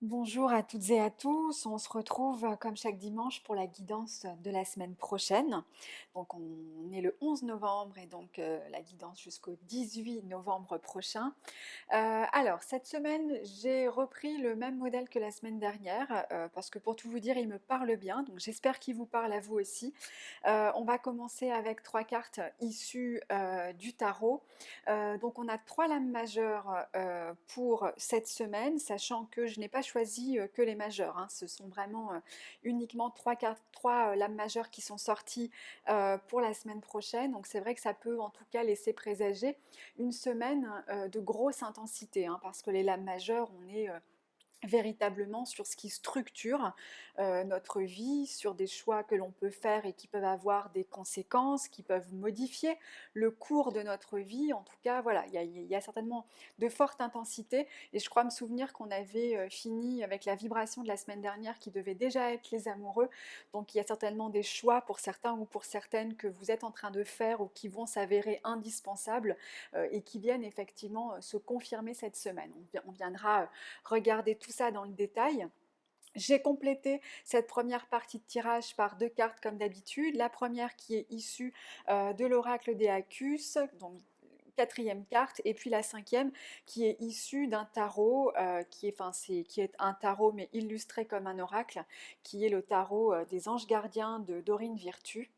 Bonjour à toutes et à tous, on se retrouve comme chaque dimanche pour la guidance de la semaine prochaine. Donc on est le 11 novembre et donc la guidance jusqu'au 18 novembre prochain. Alors cette semaine j'ai repris le même modèle que la semaine dernière parce que pour tout vous dire il me parle bien, donc j'espère qu'il vous parle à vous aussi. On va commencer avec trois cartes issues du tarot. Donc on a trois lames majeures pour cette semaine, sachant que je n'ai pas choisi que les majeures, hein. Ce sont vraiment uniquement trois cartes, trois lames majeures qui sont sorties pour la semaine prochaine. Donc c'est vrai que ça peut en tout cas laisser présager une semaine de grosse intensité, hein, parce que les lames majeures, on est véritablement sur ce qui structure notre vie, sur des choix que l'on peut faire et qui peuvent avoir des conséquences, qui peuvent modifier le cours de notre vie. En tout cas, voilà, il y a certainement de fortes intensités et je crois me souvenir qu'on avait fini avec la vibration de la semaine dernière qui devait déjà être les amoureux. Donc il y a certainement des choix pour certains ou pour certaines que vous êtes en train de faire ou qui vont s'avérer indispensables et qui viennent effectivement se confirmer cette semaine. On viendra regarder tout ça dans le détail. J'ai complété cette première partie de tirage par deux cartes comme d'habitude. La première qui est issue de l'oracle des Acus, donc quatrième carte, et puis la cinquième qui est issue d'un tarot qui est un tarot mais illustré comme un oracle, qui est le tarot des anges gardiens de Dorine Virtue.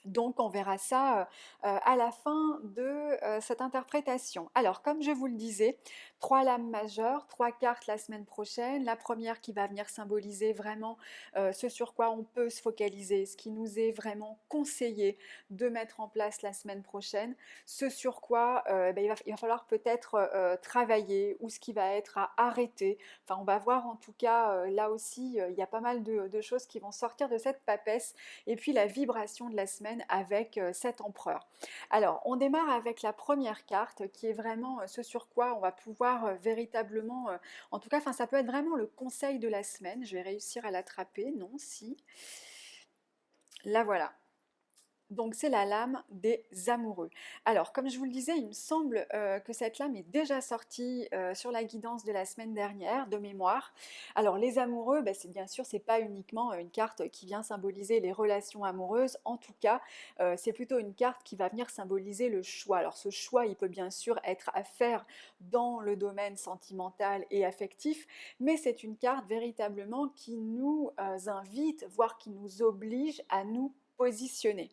Donc on verra ça à la fin de cette interprétation. Alors comme je vous le disais, trois lames majeures, trois cartes la semaine prochaine. La première qui va venir symboliser vraiment ce sur quoi on peut se focaliser, ce qui nous est vraiment conseillé de mettre en place la semaine prochaine, ce sur quoi il va falloir peut-être travailler ou ce qui va être à arrêter. Enfin on va voir en tout cas là aussi, il y a pas mal de choses qui vont sortir de cette papesse et puis la vibration de la semaine avec cet empereur. Alors, on démarre avec la première carte qui est vraiment ce sur quoi on va pouvoir véritablement, en tout cas, enfin, ça peut être vraiment le conseil de la semaine. Je vais réussir à l'attraper, non, si. La voilà. Donc c'est la lame des amoureux. Alors comme je vous le disais, il me semble que cette lame est déjà sortie sur la guidance de la semaine dernière, de mémoire. Alors les amoureux, bah, c'est bien sûr, c'est pas uniquement une carte qui vient symboliser les relations amoureuses. En tout cas, c'est plutôt une carte qui va venir symboliser le choix. Alors ce choix, il peut bien sûr être à faire dans le domaine sentimental et affectif, mais c'est une carte véritablement qui nous invite, voire qui nous oblige à nous positionner.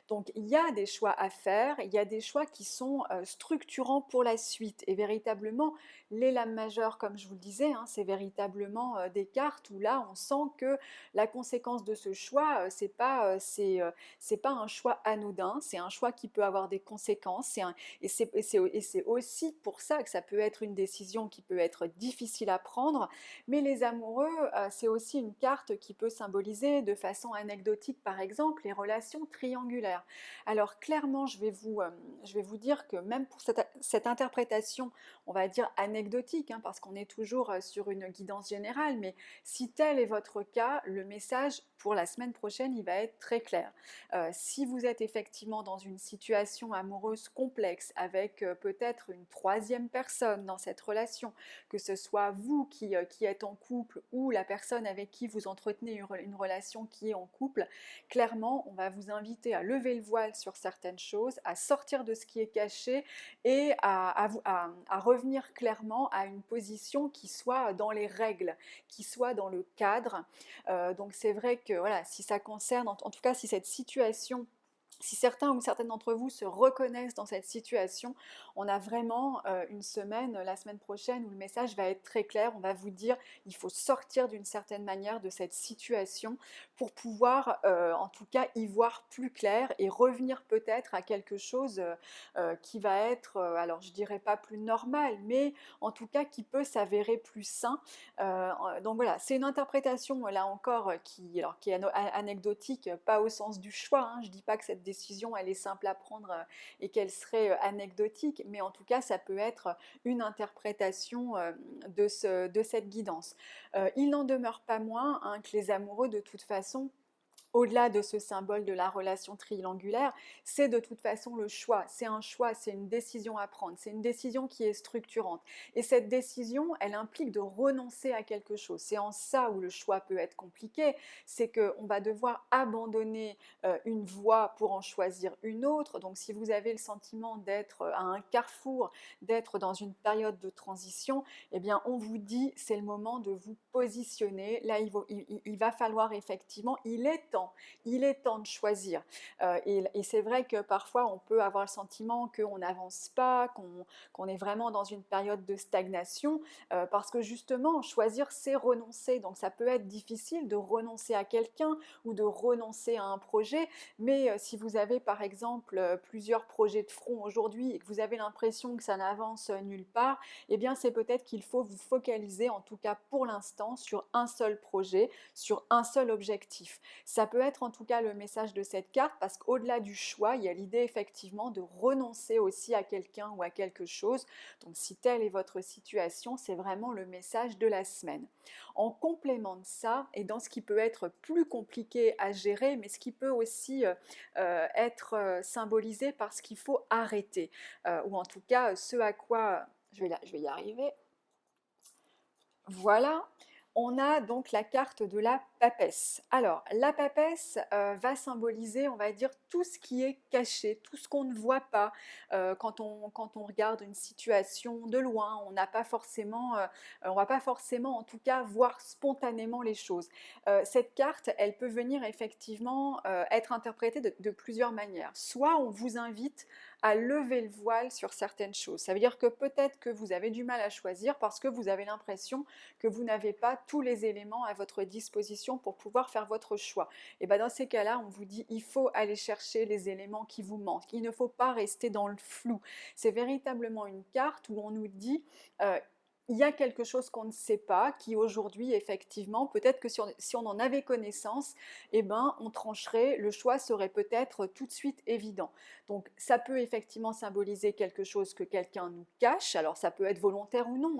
Donc il y a des choix à faire, il y a des choix qui sont structurants pour la suite. Et véritablement, les lames majeures, comme je vous le disais, hein, c'est véritablement des cartes où là, on sent que la conséquence de ce choix, c'est pas un choix anodin, c'est un choix qui peut avoir des conséquences. Et c'est aussi pour ça que ça peut être une décision qui peut être difficile à prendre. Mais les amoureux, c'est aussi une carte qui peut symboliser de façon anecdotique, par exemple, les relations triangulaires. Alors clairement, je vais vous dire que même pour cette interprétation, on va dire anecdotique, hein, parce qu'on est toujours sur une guidance générale, mais si tel est votre cas, le message pour la semaine prochaine, il va être très clair. Si vous êtes effectivement dans une situation amoureuse complexe, avec peut-être une troisième personne dans cette relation, que ce soit vous qui êtes en couple ou la personne avec qui vous entretenez une relation qui est en couple, clairement, on va vous inviter à lever le voile sur certaines choses, à sortir de ce qui est caché et à revenir clairement à une position qui soit dans les règles, qui soit dans le cadre. Donc c'est vrai que voilà, si ça concerne, en tout cas si cette situation, si certains ou certaines d'entre vous se reconnaissent dans cette situation, on a vraiment une semaine, la semaine prochaine, où le message va être très clair. On va vous dire, il faut sortir d'une certaine manière de cette situation pour pouvoir, en tout cas, y voir plus clair et revenir peut-être à quelque chose qui va être, alors je dirais pas plus normal, mais en tout cas qui peut s'avérer plus sain. Donc voilà, c'est une interprétation là encore qui est anecdotique, pas au sens du choix, hein. Je dis pas que cette décision elle est simple à prendre et qu'elle serait anecdotique, mais en tout cas ça peut être une interprétation de cette guidance. Il n'en demeure pas moins hein, que les amoureux de toute façon au-delà de ce symbole de la relation triangulaire, c'est de toute façon le choix. C'est un choix, c'est une décision à prendre, c'est une décision qui est structurante. Et cette décision, elle implique de renoncer à quelque chose. C'est en ça où le choix peut être compliqué, c'est qu'on va devoir abandonner une voie pour en choisir une autre. Donc si vous avez le sentiment d'être à un carrefour, d'être dans une période de transition, eh bien on vous dit c'est le moment de vous positionner. Là, il va falloir effectivement, il est temps de choisir. Et c'est vrai que parfois on peut avoir le sentiment qu'on n'avance pas, qu'on est vraiment dans une période de stagnation, parce que justement choisir c'est renoncer. Donc ça peut être difficile de renoncer à quelqu'un ou de renoncer à un projet, mais si vous avez par exemple plusieurs projets de front aujourd'hui et que vous avez l'impression que ça n'avance nulle part, eh bien c'est peut-être qu'il faut vous focaliser, en tout cas pour l'instant, sur un seul projet, sur un seul objectif. Ça peut être en tout cas le message de cette carte, parce qu'au-delà du choix, il y a l'idée effectivement de renoncer aussi à quelqu'un ou à quelque chose. Donc si telle est votre situation, c'est vraiment le message de la semaine. En complément de ça, et dans ce qui peut être plus compliqué à gérer, mais ce qui peut aussi être symbolisé par ce qu'il faut arrêter, ou en tout cas ce à quoi, je vais y arriver, voilà, on a donc la carte de la papesse. Alors, la papesse va symboliser, on va dire, tout ce qui est caché, tout ce qu'on ne voit pas. Quand on regarde une situation de loin, on n'a pas forcément, on va pas forcément, en tout cas, voir spontanément les choses. Cette carte, elle peut venir effectivement être interprétée de plusieurs manières. Soit on vous invite à lever le voile sur certaines choses. Ça veut dire que peut-être que vous avez du mal à choisir parce que vous avez l'impression que vous n'avez pas tous les éléments à votre disposition pour pouvoir faire votre choix. Et bien dans ces cas-là, on vous dit il faut aller chercher les éléments qui vous manquent. Il ne faut pas rester dans le flou. C'est véritablement une carte où on nous dit il y a quelque chose qu'on ne sait pas, qui aujourd'hui, effectivement, peut-être que si on en avait connaissance, eh ben, on trancherait, le choix serait peut-être tout de suite évident. Donc, ça peut effectivement symboliser quelque chose que quelqu'un nous cache. Alors, ça peut être volontaire ou non.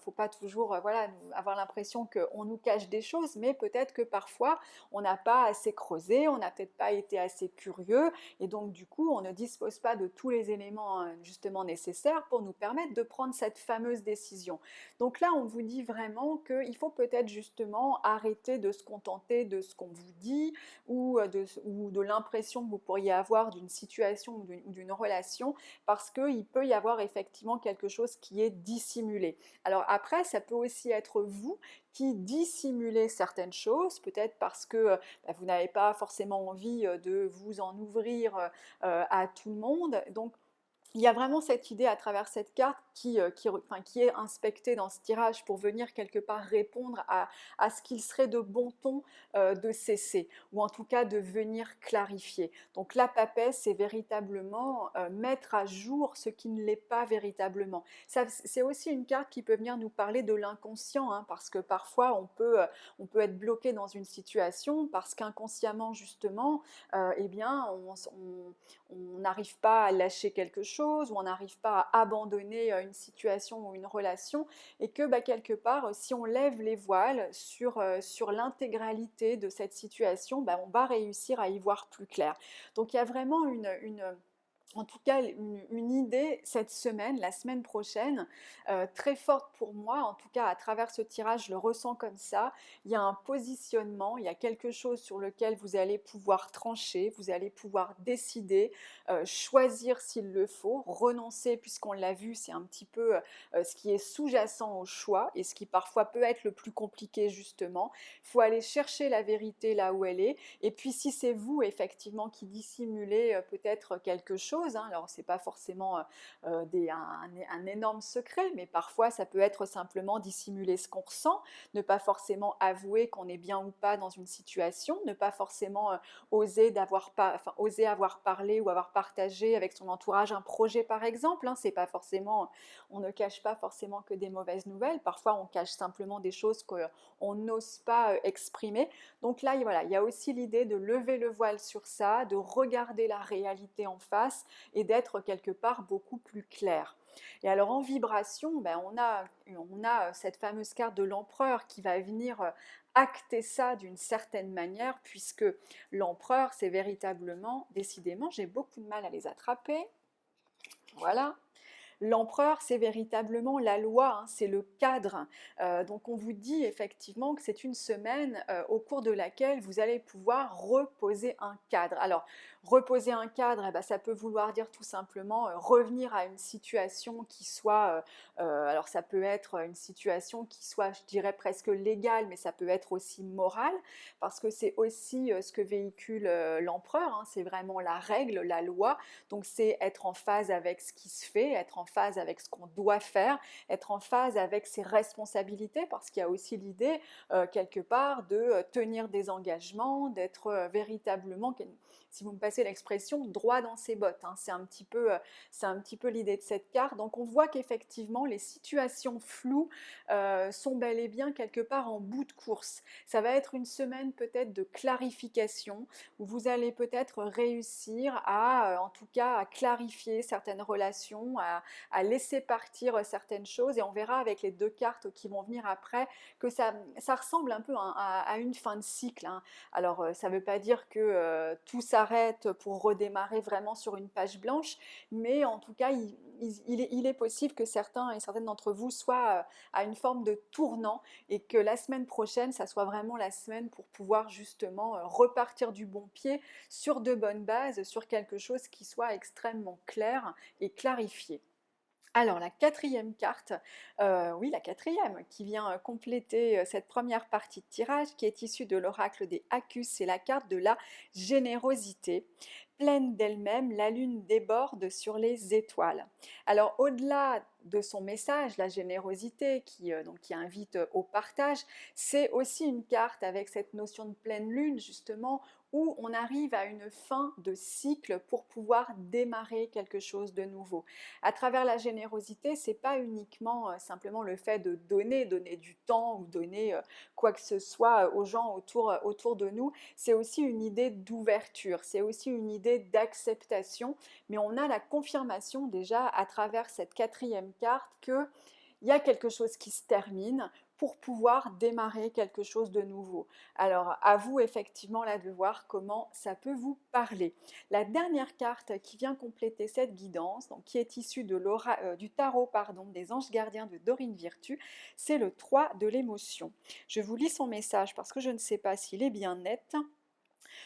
Faut pas toujours, voilà, avoir l'impression qu'on nous cache des choses, mais peut-être que parfois, on n'a pas assez creusé, on n'a peut-être pas été assez curieux, et donc, du coup, on ne dispose pas de tous les éléments justement nécessaires pour nous permettre de prendre cette fameuse décision. Donc là, on vous dit vraiment qu'il faut peut-être justement arrêter de se contenter de ce qu'on vous dit ou de l'impression que vous pourriez avoir d'une situation ou d'une relation, parce qu'il peut y avoir effectivement quelque chose qui est dissimulé. Alors après, ça peut aussi être vous qui dissimulez certaines choses, peut-être parce que vous n'avez pas forcément envie de vous en ouvrir à tout le monde. Donc il y a vraiment cette idée à travers cette carte qui est inspectée dans ce tirage pour venir quelque part répondre à ce qu'il serait de bon ton de cesser, ou en tout cas de venir clarifier. Donc la papesse, c'est véritablement mettre à jour ce qui ne l'est pas véritablement. C'est aussi une carte qui peut venir nous parler de l'inconscient, parce que parfois on peut être bloqué dans une situation parce qu'inconsciemment justement, eh bien, on n'arrive pas à lâcher quelque chose, ou on n'arrive pas à abandonner une situation ou une relation, et que quelque part, si on lève les voiles sur l'intégralité de cette situation, on va réussir à y voir plus clair. Donc il y a vraiment en tout cas une idée cette semaine, la semaine prochaine, très forte pour moi, en tout cas à travers ce tirage, je le ressens comme ça. Il y a un positionnement, il y a quelque chose sur lequel vous allez pouvoir trancher, vous allez pouvoir décider, choisir s'il le faut, renoncer, puisqu'on l'a vu, c'est un petit peu ce qui est sous-jacent au choix et ce qui parfois peut être le plus compliqué justement. Il faut aller chercher la vérité là où elle est, et puis si c'est vous effectivement qui dissimulez peut-être quelque chose, alors c'est pas forcément un énorme secret, mais parfois ça peut être simplement dissimuler ce qu'on ressent, ne pas forcément avouer qu'on est bien ou pas dans une situation, ne pas forcément oser avoir parlé ou avoir partagé avec son entourage un projet par exemple. C'est pas forcément, on ne cache pas forcément que des mauvaises nouvelles, parfois on cache simplement des choses qu'on n'ose pas exprimer. Donc là, voilà, il y a aussi l'idée de lever le voile sur ça, de regarder la réalité en face et d'être quelque part beaucoup plus clair. Et alors en vibration, ben, on a cette fameuse carte de l'empereur qui va venir acter ça d'une certaine manière, puisque l'empereur, c'est véritablement, décidément, j'ai beaucoup de mal à les attraper, voilà. L'empereur, c'est véritablement la loi, hein, c'est le cadre. Donc on vous dit effectivement que c'est une semaine au cours de laquelle vous allez pouvoir reposer un cadre. Alors, reposer un cadre, eh ben, ça peut vouloir dire tout simplement revenir à une situation qui soit, alors ça peut être une situation qui soit, je dirais, presque légale, mais ça peut être aussi morale, parce que c'est aussi ce que véhicule l'empereur, hein, c'est vraiment la règle, la loi. Donc c'est être en phase avec ce qui se fait, être en phase avec ce qu'on doit faire, être en phase avec ses responsabilités, parce qu'il y a aussi l'idée quelque part de tenir des engagements, d'être véritablement, si vous me passez l'expression, droit dans ses bottes, hein. C'est un petit peu l'idée de cette carte. Donc on voit qu'effectivement les situations floues sont bel et bien quelque part en bout de course. Ça va être une semaine peut-être de clarification, où vous allez peut-être réussir à, en tout cas, à clarifier certaines relations, à laisser partir certaines choses. Et on verra avec les deux cartes qui vont venir après que ça ressemble un peu à une fin de cycle, hein. Alors, ça ne veut pas dire que tout s'arrête pour redémarrer vraiment sur une page blanche, mais en tout cas, il est possible que certains et certaines d'entre vous soient à une forme de tournant et que la semaine prochaine, ça soit vraiment la semaine pour pouvoir justement repartir du bon pied sur de bonnes bases, sur quelque chose qui soit extrêmement clair et clarifié. Alors la quatrième carte, oui la quatrième qui vient compléter cette première partie de tirage qui est issue de l'oracle des Accus, c'est la carte de la générosité. Pleine d'elle-même, la lune déborde sur les étoiles. Alors au-delà de son message, la générosité qui invite au partage, c'est aussi une carte avec cette notion de pleine lune justement où on arrive à une fin de cycle pour pouvoir démarrer quelque chose de nouveau. À travers la générosité, c'est pas uniquement simplement le fait de donner du temps ou donner quoi que ce soit aux gens autour de nous, c'est aussi une idée d'ouverture, c'est aussi une idée d'acceptation, mais on a la confirmation déjà à travers cette quatrième carte que il y a quelque chose qui se termine pour pouvoir démarrer quelque chose de nouveau. Alors, à vous effectivement là de voir comment ça peut vous parler. La dernière carte qui vient compléter cette guidance, donc qui est issue du tarot des anges gardiens de Dorine Virtue, c'est le 3 de l'émotion. Je vous lis son message parce que je ne sais pas s'il est bien net.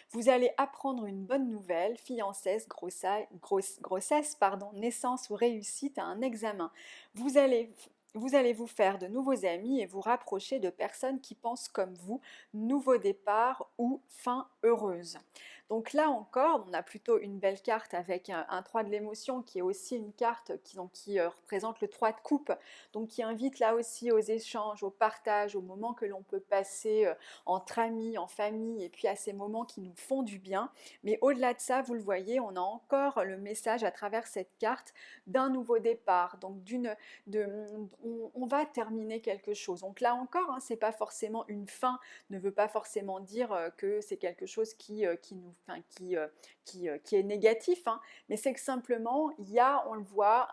Vous allez apprendre une bonne nouvelle, fiançaise, grossesse, naissance ou réussite à un examen. Vous allez vous faire de nouveaux amis et vous rapprocher de personnes qui pensent comme vous, nouveau départ ou fin heureuse. Donc là encore, on a plutôt une belle carte avec un 3 de l'émotion qui est aussi une carte qui représente le 3 de coupe, donc qui invite là aussi aux échanges, au partage, aux moments que l'on peut passer entre amis, en famille, et puis à ces moments qui nous font du bien. Mais au-delà de ça, vous le voyez, on a encore le message à travers cette carte d'un nouveau départ. Donc on va terminer quelque chose. Donc là encore, hein, c'est pas forcément une fin, ne veut pas forcément dire que c'est quelque chose qui est négatif, hein, mais c'est que simplement, il y a, on le voit,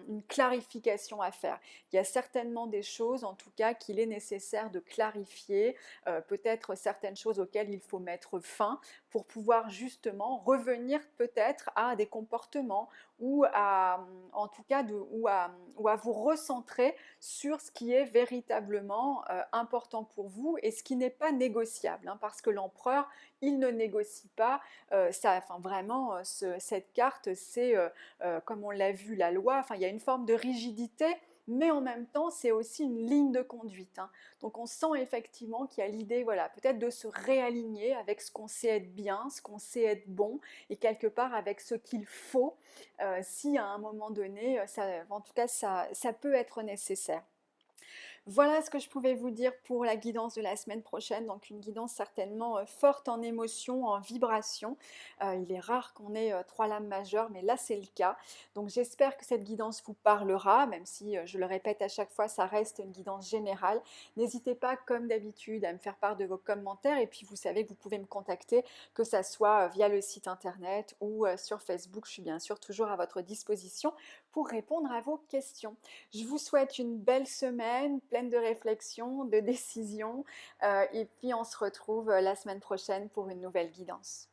une clarification à faire. Il y a certainement des choses, en tout cas, qu'il est nécessaire de clarifier, peut-être certaines choses auxquelles il faut mettre fin pour pouvoir justement revenir peut-être à des comportements ou en tout cas ou à vous recentrer sur ce qui est véritablement important pour vous et ce qui n'est pas négociable, hein, parce que l'empereur, il ne négocie pas. Vraiment, cette carte, c'est, comme on l'a vu, la loi. Enfin, il y a une forme de rigidité, mais en même temps, c'est aussi une ligne de conduite, hein. Donc on sent effectivement qu'il y a l'idée, voilà, peut-être de se réaligner avec ce qu'on sait être bien, ce qu'on sait être bon, et quelque part avec ce qu'il faut, si à un moment donné, en tout cas, ça peut être nécessaire. Voilà ce que je pouvais vous dire pour la guidance de la semaine prochaine. Donc une guidance certainement forte en émotion, en vibration. Il est rare qu'on ait trois lames majeures, mais là c'est le cas. Donc j'espère que cette guidance vous parlera, même si je le répète à chaque fois, ça reste une guidance générale. N'hésitez pas, comme d'habitude, à me faire part de vos commentaires. Et puis vous savez que vous pouvez me contacter, que ça soit via le site internet ou sur Facebook. Je suis bien sûr toujours à votre disposition pour répondre à vos questions. Je vous souhaite une belle semaine, pleine de réflexions, de décisions, et puis on se retrouve la semaine prochaine pour une nouvelle guidance.